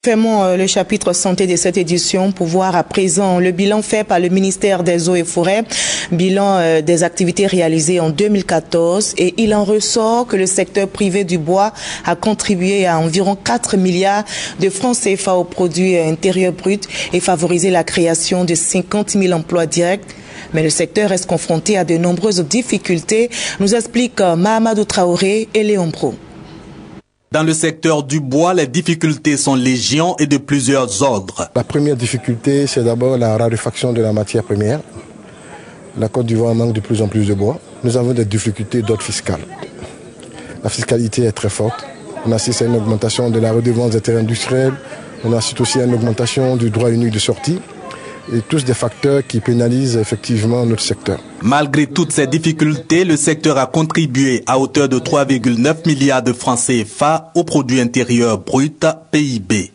Fermons le chapitre santé de cette édition pour voir à présent le bilan fait par le ministère des Eaux et Forêts, bilan des activités réalisées en 2014, et il en ressort que le secteur privé du bois a contribué à environ 4 milliards de francs CFA au produit intérieur brut et favorisé la création de 50 000 emplois directs. Mais le secteur reste confronté à de nombreuses difficultés, nous explique Mahamadou Traoré et Léon Pro. Dans le secteur du bois, les difficultés sont légion et de plusieurs ordres. La première difficulté, c'est d'abord la raréfaction de la matière première. La Côte d'Ivoire manque de plus en plus de bois. Nous avons des difficultés d'ordre fiscal. La fiscalité est très forte. On assiste à une augmentation de la redevance des terres industriels. On assiste aussi à une augmentation du droit unique de sortie. Et tous des facteurs qui pénalisent effectivement notre secteur. Malgré toutes ces difficultés, le secteur a contribué à hauteur de 3,9 milliards de francs CFA au produit intérieur brut PIB.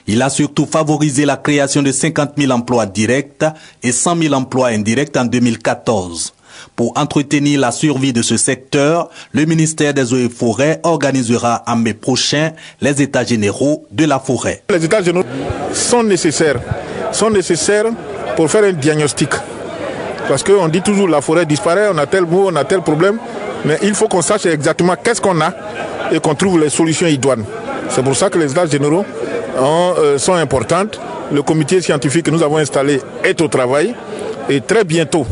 Il a surtout favorisé la création de 50 000 emplois directs et 100 000 emplois indirects en 2014. Pour entretenir la survie de ce secteur, le ministère des Eaux et Forêts organisera en mai prochain les États généraux de la forêt. Les États généraux sont nécessaires pour faire un diagnostic. Parce qu'on dit toujours la forêt disparaît, on a tel mot, on a tel problème, mais il faut qu'on sache exactement qu'est-ce qu'on a et qu'on trouve les solutions idoines. C'est pour ça que les États généraux sont importantes. Le comité scientifique que nous avons installé est au travail et très bientôt,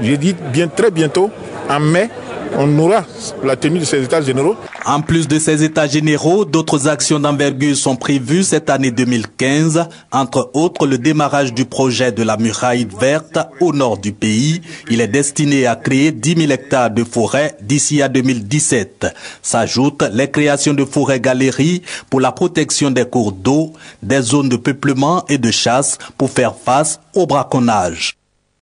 je dis bien très bientôt, en mai, on aura la tenue de ces États généraux. En plus de ces États généraux, d'autres actions d'envergure sont prévues cette année 2015, entre autres le démarrage du projet de la muraille verte au nord du pays. Il est destiné à créer 10 000 hectares de forêt d'ici à 2017. S'ajoutent les créations de forêts-galeries pour la protection des cours d'eau, des zones de peuplement et de chasse pour faire face au braconnage.